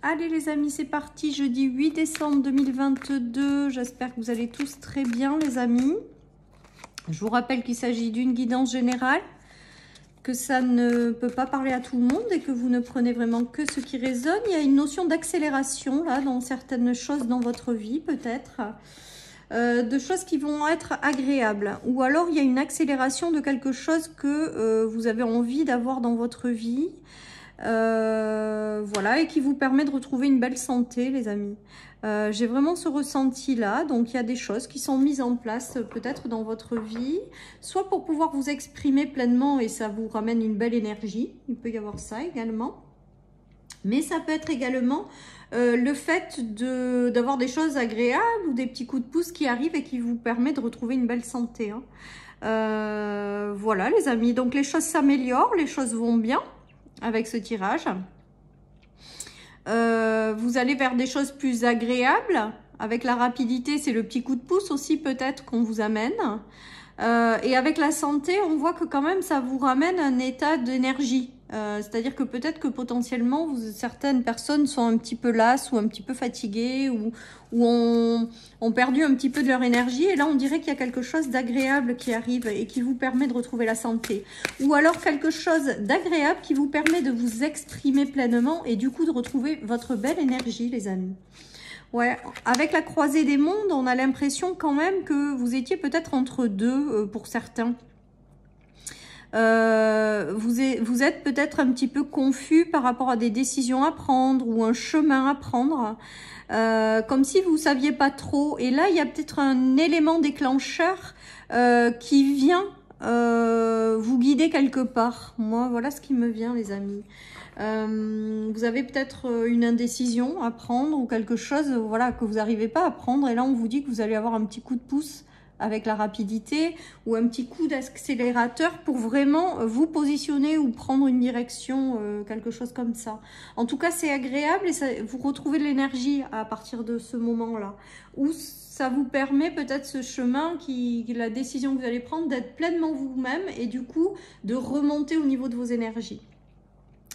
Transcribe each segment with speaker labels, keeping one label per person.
Speaker 1: Allez les amis, c'est parti, jeudi 8 décembre 2022. J'espère que vous allez tous très bien les amis. Je vous rappelle qu'il s'agit d'une guidance générale, que ça ne peut pas parler à tout le monde et que vous ne prenez vraiment que ce qui résonne. Il y a une notion d'accélération là dans certaines choses dans votre vie peut-être. De choses qui vont être agréables. Ou alors il y a une accélération de quelque chose que vous avez envie d'avoir dans votre vie. Voilà, et qui vous permet de retrouver une belle santé les amis. J'ai vraiment ce ressenti là, donc il y a des choses qui sont mises en place peut-être dans votre vie, soit pour pouvoir vous exprimer pleinement et ça vous ramène une belle énergie, il peut y avoir ça également, mais ça peut être également le fait d'avoir des choses agréables ou des petits coups de pouce qui arrivent et qui vous permettent de retrouver une belle santé, hein. Voilà les amis, donc les choses s'améliorent, les choses vont bien avec ce tirage. Vous allez vers des choses plus agréables. Avec la rapidité, c'est le petit coup de pouce aussi peut-être qu'on vous amène. Et avec la santé, on voit que quand même ça vous ramène un état d'énergie. C'est-à-dire que peut-être que potentiellement certaines personnes sont un petit peu lasses ou un petit peu fatiguées ou ont perdu un petit peu de leur énergie. Et là, on dirait qu'il y a quelque chose d'agréable qui arrive et qui vous permet de retrouver la santé. Ou alors quelque chose d'agréable qui vous permet de vous exprimer pleinement et du coup de retrouver votre belle énergie, les amis. Ouais, avec la croisée des mondes, on a l'impression quand même que vous étiez peut-être entre deux pour certains. Vous êtes peut-être un petit peu confus par rapport à des décisions à prendre ou un chemin à prendre, comme si vous ne saviez pas trop. Et là, il y a peut-être un élément déclencheur qui vient vous guider quelque part. Moi, voilà ce qui me vient, les amis. Vous avez peut-être une indécision à prendre ou quelque chose voilà, que vous n'arrivez pas à prendre. Et là, on vous dit que vous allez avoir un petit coup de pouce avec la rapidité ou un petit coup d'accélérateur pour vraiment vous positionner ou prendre une direction, quelque chose comme ça. En tout cas, c'est agréable et ça, vous retrouvez de l'énergie à partir de ce moment-là. Où ça vous permet peut-être ce chemin, la décision que vous allez prendre, d'être pleinement vous-même et du coup, de remonter au niveau de vos énergies.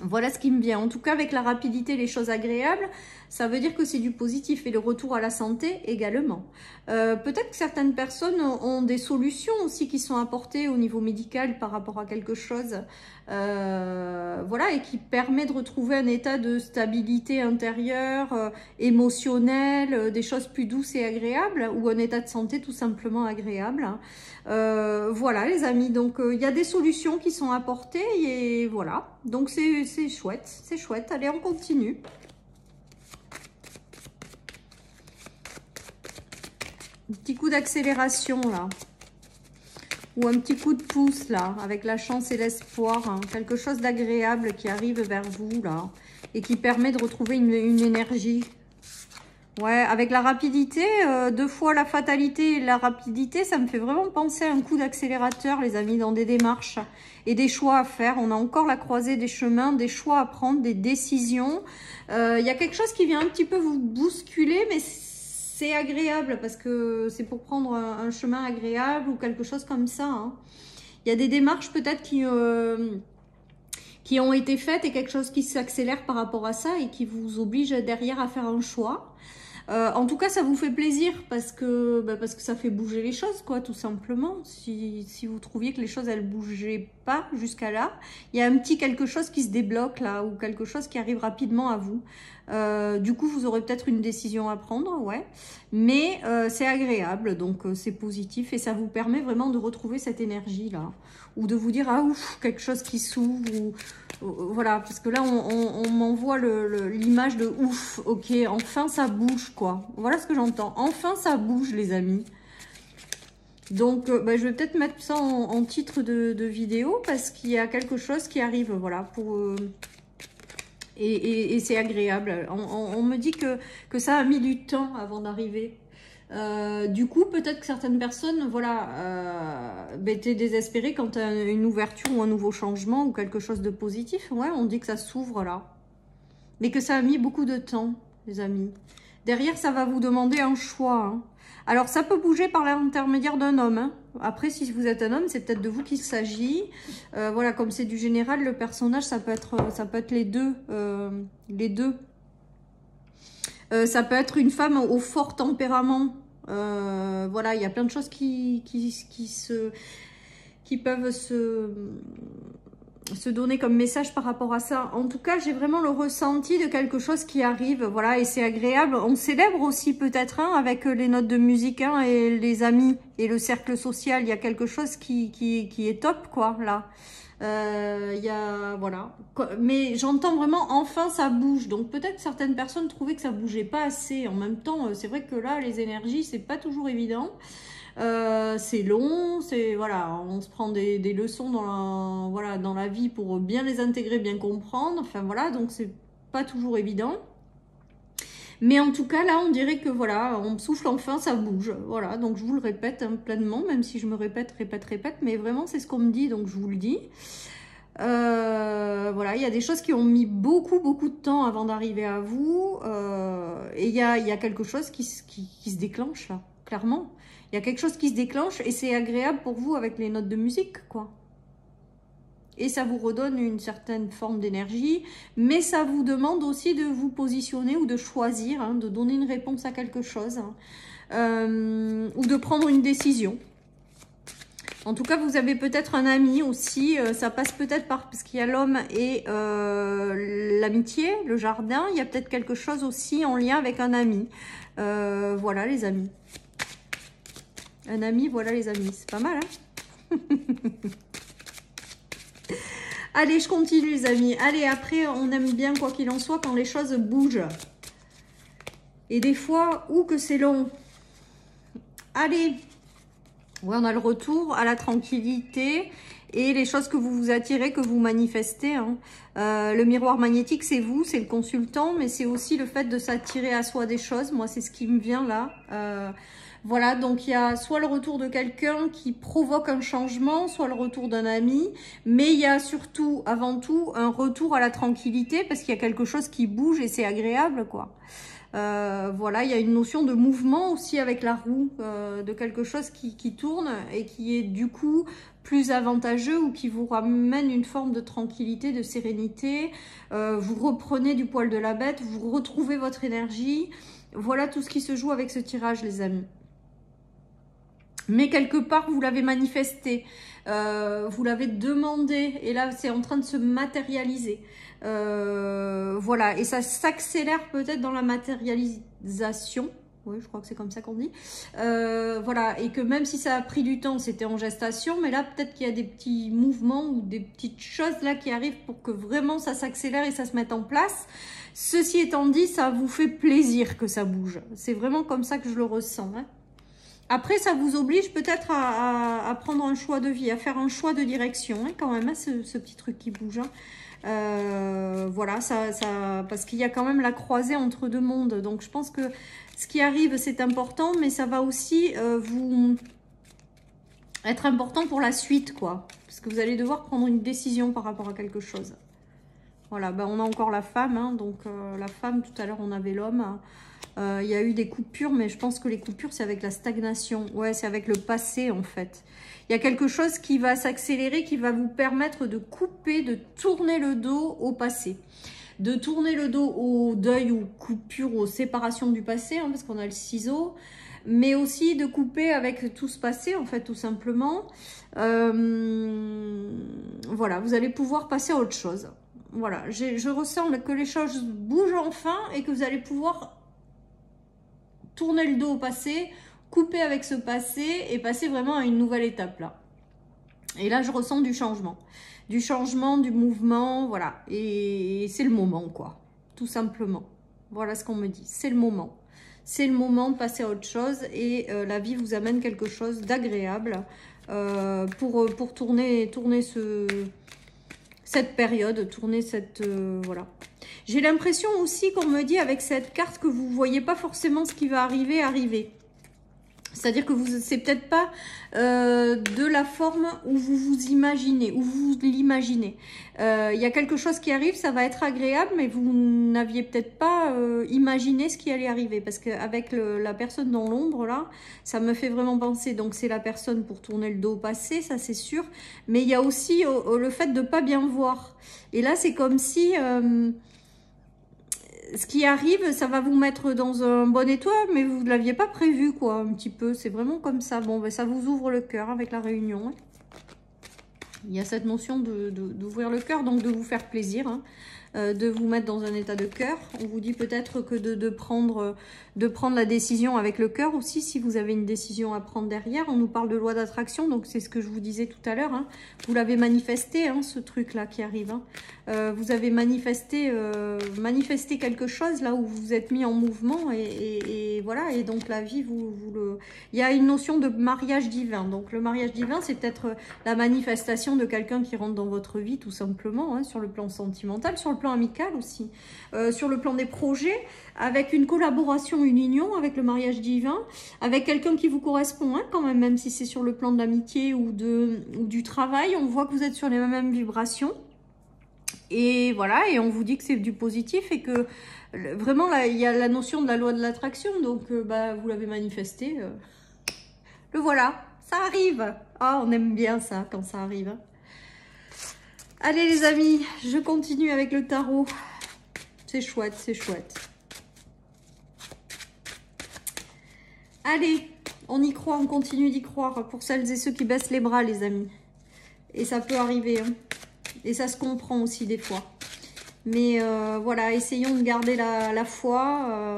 Speaker 1: Voilà ce qui me vient. En tout cas, avec la rapidité, les choses agréables, ça veut dire que c'est du positif et le retour à la santé également. Peut-être que certaines personnes ont des solutions aussi qui sont apportées au niveau médical par rapport à quelque chose. Voilà, et qui permet de retrouver un état de stabilité intérieure, émotionnelle, des choses plus douces et agréables, ou un état de santé tout simplement agréable. Voilà les amis, donc il y a des solutions qui sont apportées et voilà, donc c'est chouette, c'est chouette. Allez, on continue. Un petit coup d'accélération là, ou un petit coup de pouce là, avec la chance et l'espoir, hein. Quelque chose d'agréable qui arrive vers vous là, et qui permet de retrouver une énergie. Ouais, avec la rapidité, deux fois la fatalité et la rapidité, ça me fait vraiment penser à un coup d'accélérateur, les amis, dans des démarches et des choix à faire. On a encore la croisée des chemins, des choix à prendre, des décisions. Il y a quelque chose qui vient un petit peu vous bousculer, mais c'est agréable parce que c'est pour prendre un chemin agréable ou quelque chose comme ça, hein. Il y a des démarches peut-être qui ont été faites et quelque chose qui s'accélère par rapport à ça et qui vous oblige derrière à faire un choix. En tout cas, ça vous fait plaisir parce que ça fait bouger les choses, quoi, tout simplement. Si vous trouviez que les choses, elles bougeaient pas jusqu'à là, il y a un petit quelque chose qui se débloque là, ou quelque chose qui arrive rapidement à vous. Du coup, vous aurez peut-être une décision à prendre, ouais. Mais c'est agréable, donc c'est positif et ça vous permet vraiment de retrouver cette énergie-là. Ou de vous dire, ah ouf, quelque chose qui s'ouvre, ou voilà, parce que là, on m'envoie l'image de ouf, ok, enfin ça bouge, quoi. Voilà ce que j'entends. Enfin ça bouge, les amis. Donc, je vais peut-être mettre ça en titre de vidéo parce qu'il y a quelque chose qui arrive, voilà, pour... et c'est agréable. On me dit que ça a mis du temps avant d'arriver. Du coup, peut-être que certaines personnes, voilà, étaient désespérées quand il y a une ouverture ou un nouveau changement ou quelque chose de positif. Ouais, on dit que ça s'ouvre là. Mais que ça a mis beaucoup de temps, les amis. Derrière, ça va vous demander un choix, hein. Alors, ça peut bouger par l'intermédiaire d'un homme, hein. Après, si vous êtes un homme, c'est peut-être de vous qu'il s'agit. Voilà, comme c'est du général, le personnage, ça peut être les deux. Ça peut être une femme au fort tempérament. Voilà, il y a plein de choses qui peuvent se donner comme message par rapport à ça. En tout cas, j'ai vraiment le ressenti de quelque chose qui arrive, voilà, et c'est agréable. On célèbre aussi peut-être avec les notes de musique et les amis et le cercle social. Il y a quelque chose qui est top, quoi, là. Il y a, voilà. Mais j'entends vraiment, enfin, ça bouge. Donc peut-être certaines personnes trouvaient que ça bougeait pas assez. En même temps, c'est vrai que là, les énergies, c'est pas toujours évident. C'est long, c'est voilà, on se prend des leçons dans la vie pour bien les intégrer, bien comprendre. Enfin voilà, donc c'est pas toujours évident. Mais en tout cas, là, on dirait que voilà, on souffle enfin, ça bouge. Voilà, donc je vous le répète pleinement, même si je me répète, mais vraiment c'est ce qu'on me dit, donc je vous le dis. Voilà, il y a des choses qui ont mis beaucoup de temps avant d'arriver à vous. Et il y a quelque chose qui se déclenche là, clairement. Il y a quelque chose qui se déclenche et c'est agréable pour vous avec les notes de musique, quoi. Et ça vous redonne une certaine forme d'énergie, mais ça vous demande aussi de vous positionner ou de choisir, de donner une réponse à quelque chose, ou de prendre une décision. En tout cas, vous avez peut-être un ami aussi, ça passe peut-être parce qu'il y a l'homme et l'amitié, le jardin. Il y a peut-être quelque chose aussi en lien avec un ami. Voilà les amis. Un ami, voilà les amis. C'est pas mal, hein? Allez, je continue les amis. Allez, après, on aime bien, quoi qu'il en soit, quand les choses bougent. Et des fois, ou que c'est long. Allez. Ouais, on a le retour à la tranquillité et les choses que vous vous attirez, que vous manifestez. Le miroir magnétique, c'est vous, c'est le consultant, mais c'est aussi le fait de s'attirer à soi des choses. Moi, c'est ce qui me vient là. Voilà, donc il y a soit le retour de quelqu'un qui provoque un changement, soit le retour d'un ami, mais il y a surtout, avant tout, un retour à la tranquillité parce qu'il y a quelque chose qui bouge et c'est agréable, quoi. Voilà, il y a une notion de mouvement aussi avec la roue, de quelque chose qui tourne et qui est du coup plus avantageux ou qui vous ramène une forme de tranquillité, de sérénité. Vous reprenez du poil de la bête, vous retrouvez votre énergie. Voilà tout ce qui se joue avec ce tirage, les amis. Mais quelque part, vous l'avez manifesté, vous l'avez demandé, et là, c'est en train de se matérialiser. Voilà, et ça s'accélère peut-être dans la matérialisation. Oui, je crois que c'est comme ça qu'on dit. Voilà, et que même si ça a pris du temps, c'était en gestation, mais là, peut-être qu'il y a des petits mouvements ou des petites choses là qui arrivent pour que vraiment ça s'accélère et ça se mette en place. Ceci étant dit, ça vous fait plaisir que ça bouge. C'est vraiment comme ça que je le ressens, hein. Après, ça vous oblige peut-être à prendre un choix de vie, à faire un choix de direction, hein, quand même, hein, ce petit truc qui bouge. Voilà, parce qu'il y a quand même la croisée entre deux mondes. Donc, je pense que ce qui arrive, c'est important, mais ça va aussi vous être important pour la suite, quoi. Parce que vous allez devoir prendre une décision par rapport à quelque chose. Voilà, ben, on a encore la femme, hein, donc la femme, tout à l'heure, on avait l'homme. Il y a eu des coupures, mais je pense que les coupures, c'est avec la stagnation. Ouais, c'est avec le passé, en fait. Il y a quelque chose qui va s'accélérer, qui va vous permettre de couper, de tourner le dos au passé. De tourner le dos au deuil, aux coupures, aux séparations du passé, hein, parce qu'on a le ciseau. Mais aussi de couper avec tout ce passé, en fait, tout simplement. Voilà, vous allez pouvoir passer à autre chose. Voilà, je ressens que les choses bougent enfin et que vous allez pouvoir tourner le dos au passé, couper avec ce passé et passer vraiment à une nouvelle étape là. Et là, je ressens du changement, du mouvement, voilà. Et c'est le moment, quoi, tout simplement. Voilà ce qu'on me dit, c'est le moment. C'est le moment de passer à autre chose et la vie vous amène quelque chose d'agréable pour tourner cette période, tourner cette... voilà. J'ai l'impression aussi qu'on me dit avec cette carte que vous ne voyez pas forcément ce qui va arriver. C'est-à-dire que c'est peut-être pas de la forme où vous vous imaginez, où vous l'imaginez. Il y a quelque chose qui arrive, ça va être agréable, mais vous n'aviez peut-être pas imaginé ce qui allait arriver. Parce qu'avec la personne dans l'ombre, là, ça me fait vraiment penser. Donc, c'est la personne pour tourner le dos au passé, ça c'est sûr. Mais il y a aussi le fait de ne pas bien voir. Et là, c'est comme si... ce qui arrive, ça va vous mettre dans un bon état, mais vous ne l'aviez pas prévu, quoi, un petit peu. C'est vraiment comme ça. Bon, ben, ça vous ouvre le cœur avec la réunion. Hein. Il y a cette notion d'ouvrir le cœur, donc de vous faire plaisir, hein, de vous mettre dans un état de cœur. On vous dit peut-être que de prendre la décision avec le cœur aussi, si vous avez une décision à prendre derrière. On nous parle de loi d'attraction, donc c'est ce que je vous disais tout à l'heure. Hein. Vous l'avez manifesté, hein, ce truc-là qui arrive. Hein. Vous avez manifesté quelque chose là où vous vous êtes mis en mouvement et voilà. Et donc la vie, il y a une notion de mariage divin. Donc le mariage divin, c'est peut-être la manifestation de quelqu'un qui rentre dans votre vie tout simplement, hein, sur le plan sentimental, sur le plan amical aussi, sur le plan des projets, avec une collaboration, une union avec le mariage divin, avec quelqu'un qui vous correspond, hein, quand même si c'est sur le plan de l'amitié ou du travail. On voit que vous êtes sur les mêmes vibrations. Et voilà, et on vous dit que c'est du positif et que vraiment, là, il y a la notion de la loi de l'attraction. Donc, bah, vous l'avez manifesté. Le voilà, ça arrive. Ah, on aime bien ça quand ça arrive. Hein. Allez les amis, je continue avec le tarot. C'est chouette, c'est chouette. Allez, on y croit, on continue d'y croire pour celles et ceux qui baissent les bras, les amis. Et ça peut arriver, hein. Et ça se comprend aussi des fois. Mais voilà, essayons de garder la foi.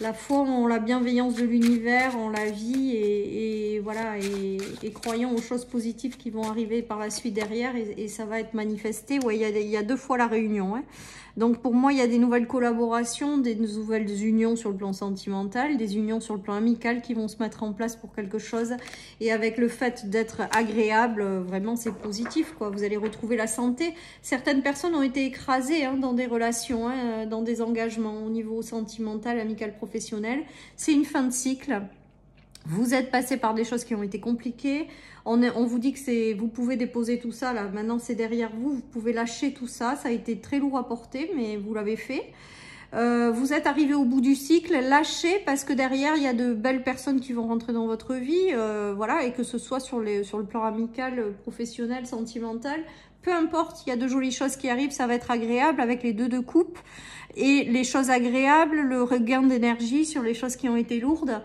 Speaker 1: La foi en la bienveillance de l'univers, en la vie. Et voilà, et croyons aux choses positives qui vont arriver par la suite derrière. Et ça va être manifesté. Ouais, il y a 2 fois la réunion. Hein. Donc pour moi, il y a des nouvelles collaborations, des nouvelles unions sur le plan sentimental, des unions sur le plan amical qui vont se mettre en place pour quelque chose. Et avec le fait d'être agréable, vraiment c'est positif, quoi. Vous allez retrouver la santé. Certaines personnes ont été écrasées, hein, dans des relations, hein, dans des engagements au niveau sentimental, amical, professionnel. C'est une fin de cycle. Vous êtes passé par des choses qui ont été compliquées. On vous dit que vous pouvez déposer tout ça, là. Maintenant, c'est derrière vous. Vous pouvez lâcher tout ça. Ça a été très lourd à porter, mais vous l'avez fait. Vous êtes arrivé au bout du cycle. Lâchez, parce que derrière, il y a de belles personnes qui vont rentrer dans votre vie. Voilà, et que ce soit sur le plan amical, professionnel, sentimental. Peu importe, il y a de jolies choses qui arrivent. Ça va être agréable avec les 2 de coupe. Et les choses agréables, le regain d'énergie sur les choses qui ont été lourdes.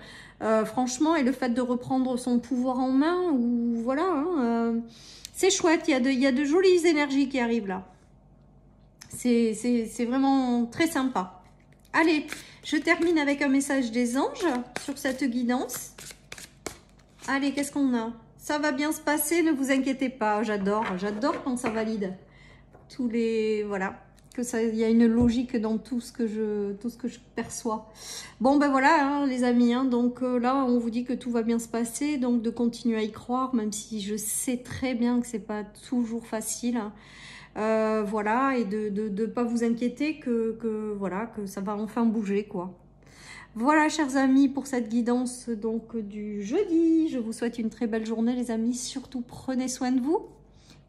Speaker 1: Franchement, et le fait de reprendre son pouvoir en main, ou voilà, hein, c'est chouette, il y a de jolies énergies qui arrivent là. C'est vraiment très sympa. Allez, je termine avec un message des anges sur cette guidance. Allez, qu'est-ce qu'on a? Ça va bien se passer, ne vous inquiétez pas, j'adore quand ça valide. Voilà. Il y a une logique dans tout ce que je perçois. Bon, ben voilà, hein, les amis. Hein, donc là, on vous dit que tout va bien se passer. Donc, de continuer à y croire, même si je sais très bien que c'est pas toujours facile. Voilà, et de pas vous inquiéter voilà, que ça va enfin bouger, quoi. Voilà, chers amis, pour cette guidance donc du jeudi. Je vous souhaite une très belle journée, les amis. Surtout, prenez soin de vous.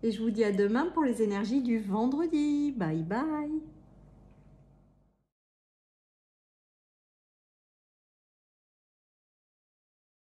Speaker 1: Et je vous dis à demain pour les énergies du vendredi. Bye bye.